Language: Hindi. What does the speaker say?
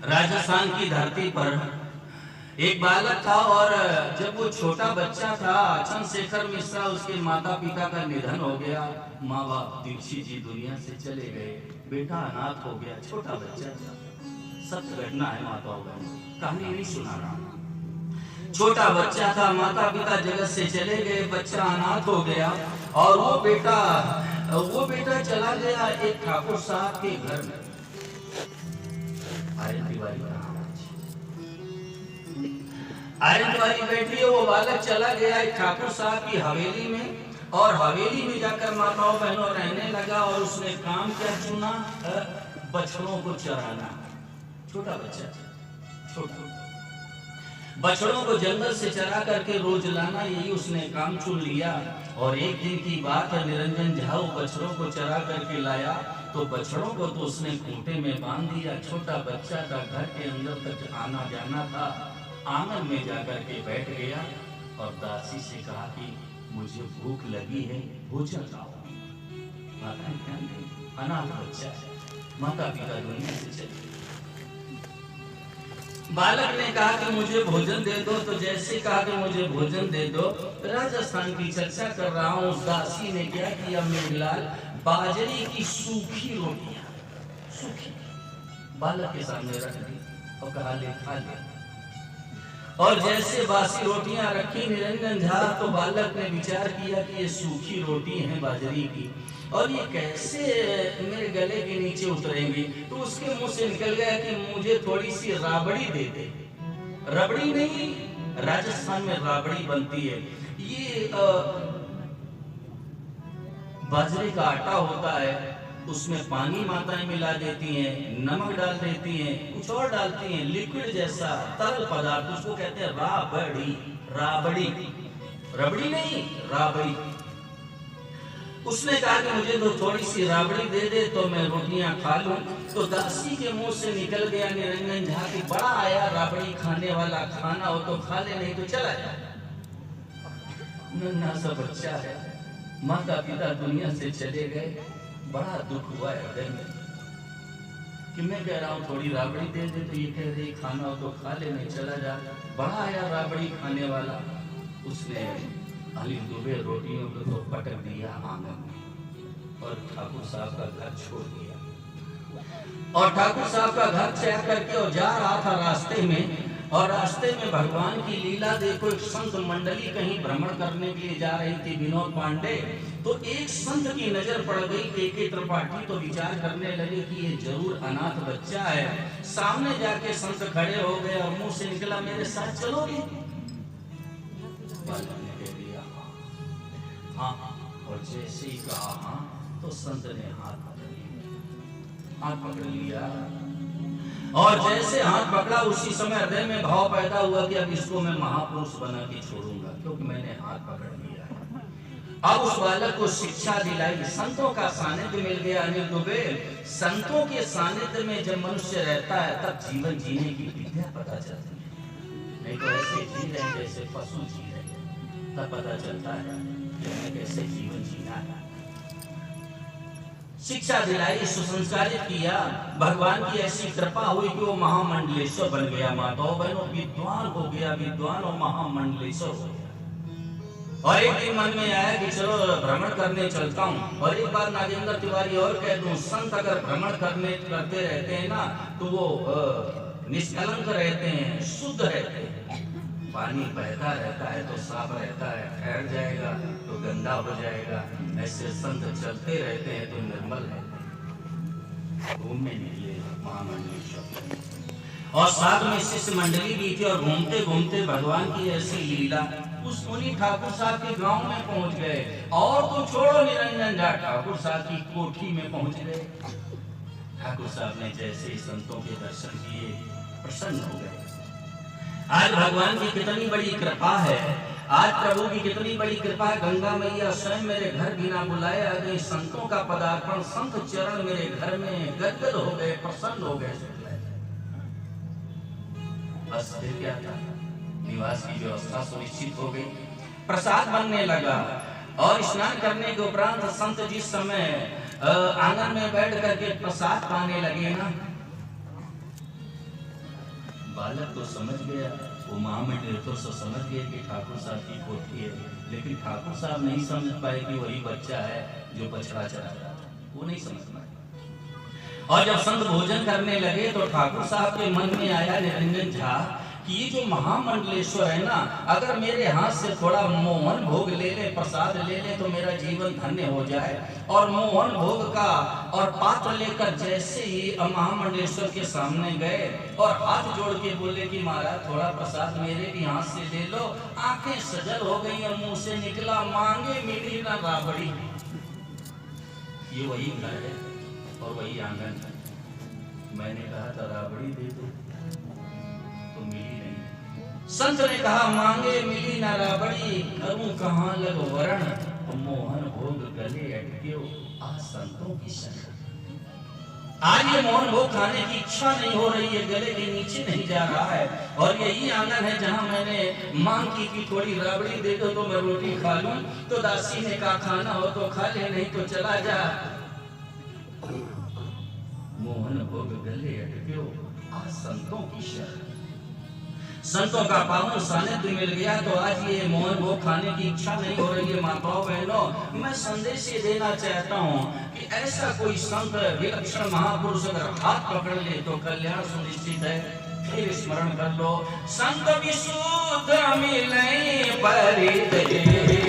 राजस्थान की धरती पर एक बालक था और जब वो छोटा बच्चा था, चंद्रशेखर मिश्रा उसके माता पिता का निधन हो गया। माँ बाप दीक्षित जी दुनिया से चले गए, बेटा अनाथ हो गया, छोटा बच्चा था। सत्य घटना है माताओं बहनों, कहानी नहीं सुना रहा। छोटा बच्चा था, माता पिता जगत से चले गए, बच्चा अनाथ हो गया और वो बेटा चला गया एक ठाकुर साहब के घर में। आयरन वाली बैठी है, वो बालक चला गया एक ठाकुर साहब की हवेली में और हवेली में जाकर माताओं बहनों रहने लगा और उसने काम क्या चुना? बछड़ों को चराना। छोटा बच्चा, छोटा बछड़ों को जंगल से चरा करके रोज लाना, यही उसने काम चुन लिया। और एक दिन की बात है, निरंजन झा बछड़ों को चरा करके लाया तो बछड़ों को तो उसने खूंटे में बांध दिया। छोटा बच्चा था, घर के अंदर तक आना जाना था। आंगन में जाकर के बैठ गया और दासी से कहा कि मुझे भूख लगी है, भोजन लाओ। माता ध्यान दे, अनाथ बच्चा है, माता पिता दुनिया से चले। बालक ने कहा कि मुझे भोजन दे दो, तो जैसे कहा कि मुझे भोजन दे दो, राजस्थान की चर्चा कर रहा हूँ, उस दासी ने क्या किया मेरे लाल, बाजरे की सूखी रोटियां सूखी बालक के सामने रख दी और कहा ले खा ले। और जैसे बासी रोटियां रखी निरंजन झा, तो बालक ने विचार किया कि ये सूखी रोटी है बाजरी की और ये कैसे मेरे गले के नीचे उतरेंगी। तो उसके मुंह से निकल गया कि मुझे थोड़ी सी राबड़ी दे दे। रबड़ी नहीं, राजस्थान में राबड़ी बनती है। ये बाजरे का आटा होता है, उसमें पानी माताएं मिला देती हैं, नमक डाल देती हैं, कुछ और डालती हैं, लिक्विड जैसा तरल पदार्थ, उसको कहते हैं राबड़ी। राबड़ी, रबड़ी नहीं, राबड़ी। उसने कहा कि मुझे तो थोड़ी सी राबड़ी दे दे तो मैं रोटियां खा लूं। तो दासी के मुंह से निकल गया निरंजन झा कि बड़ा आया राबड़ी खाने वाला, खाना हो तो खा ले, नहीं तो चला जा। नन्हा सा बच्चा है, माता पिता दुनिया से चले गए, बड़ा दुख हुआ है हृदय में कि मैं कह रहा हूँ थोड़ी राबड़ी दे दे, तो ये कह रही खाना हो तो खा ले, नहीं चला जा। बड़ा आया राबड़ी खाने वाला, उसने अली दुबे रोटियों को तो पटक दिया आंगन में और ठाकुर साहब का घर छोड़ दिया। और ठाकुर साहब का घर चढ़ करके और जा रहा था रास्ते में, और रास्ते में भगवान की लीला देखो, एक संत मंडली कहीं भ्रमण करने के लिए जा रही थी, विनोद पांडे। तो एक संत की नजर पड़ गई के त्रिपाठी, तो विचार करने लगे कि ये जरूर अनाथ बच्चा है। सामने जाके संत खड़े हो गए और मुंह से निकला मेरे साथ चलोगे? हाँ, और जैसे ही कहा हाँ, तो संत ने हाथ पकड़ लिया और जैसे हाथ पकड़ा उसी समय हृदय में भाव पैदा हुआ कि अब इसको मैं महापुरुष बना के छोड़ूंगा, क्योंकि मैंने हाथ पकड़ लिया है। अब उस बालक को शिक्षा दिलाई, संतों का सानिध्य मिल गया। अनिल दुबे, संतों के सानिध्य में जब मनुष्य रहता है तब जीवन जीने की विद्या पता चलती है। नहीं तो ऐसे जी रहे जैसे पशु जी रहे, तब पता चलता है कैसे जीवन जीना है। शिक्षा दिलाई, सुसंस्कारित किया, भगवान की ऐसी कृपा हुई कि वो महामंडलेश्वर बन गया। माताओं बहनों, विद्वान हो गया, विद्वान और महामंडलेश्वर हो गया। और एक दिन मन में आया कि चलो भ्रमण करने चलता हूँ। और एक बार नागेंद्र तिवारी और कह दूं, संत अगर भ्रमण करते रहते हैं ना, तो वो निष्कलंक रहते हैं, शुद्ध रहते हैं। पानी बहता रहता है तो साफ रहता है, ठहर जाएगा तो गंदा हो जाएगा। ऐसे संत चलते रहते हैं तो निर्मल है। घूमने निकले महामंडलेश्वर और साथ में शिष्य मंडली भी थी, और घूमते घूमते भगवान की ऐसी लीला, उस मुनि ठाकुर साहब के गांव में पहुंच गए। और तो छोड़ो निरंजन झा, ठाकुर साहब की कोठी में पहुंच गए। ठाकुर साहब ने जैसे संतों के दर्शन किए, प्रसन्न हो गए। आज भगवान की कितनी बड़ी कृपा है, आज प्रभु की कितनी बड़ी कृपा है। गंगा मैया स्वयं मेरे घर बिना बुलाए आ गई, संतों का पदार्पण, संत चरण मेरे घर में गदगद हो गए, प्रसन्न हो गए। बस फिर क्या था, निवास की व्यवस्था सुनिश्चित हो गई, प्रसाद बनने लगा। और स्नान करने के उपरांत संत जिस समय आंगन में बैठ करके प्रसाद पाने लगे ना, बालक तो समझ गया, वो महामंडलेश्वर तो समझ गए कि ठाकुर साहब की कोठी है, लेकिन ठाकुर साहब नहीं समझ पाए कि वही बच्चा है जो बछड़ा चरा रहा था, वो नहीं समझ पाए। और जब संत भोजन करने लगे तो ठाकुर साहब के मन में आया निरंजन झा कि ये जो महामंडलेश्वर है ना, अगर मेरे हाथ से थोड़ा मोहन भोग ले ले, प्रसाद ले ले, तो मेरा जीवन धन्य हो जाए। और मोहन भोग का और पात्र लेकर जैसे ही महामंडलेश्वर के सामने गए और हाथ जोड़ के बोले कि महाराज थोड़ा प्रसाद मेरे भी हाथ से ले लो, आंखें सजल हो गई और मुंह से निकला मांगे मिली ना राबड़ी। ये वही घर है और वही आंगन है। मैंने कहा था राबड़ी दे दो, तो मिली नहीं। संत ने कहा मांगे मिली ना राबड़ी, करूं कहां लग वरण, मोहन भोग गले अटक्यो आ संतों की शरण। आज ये मोहन भोग खाने की इच्छा नहीं हो रही है, गले के नीचे नहीं जा रहा है। और यही आंगन है जहां मैंने मांग की कि थोड़ी राबड़ी दे दो तो मैं रोटी खा लूं, तो दासी ने कहा खाना हो तो खा ले, नहीं तो चला जा। मोहन भोग गले अटक्यो आ संतों की शरण। संतों का पावन सानिध्य मिल गया तो आज ये मोहन भोग खाने की इच्छा नहीं हो रही है। माताओं बहनों, मैं संदेश ये देना चाहता हूँ कि ऐसा कोई संत विलक्षण महापुरुष अगर हाथ पकड़ ले तो कल्याण सुनिश्चित है। फिर स्मरण कर लो, संत विशुद्ध मिले परिदेश।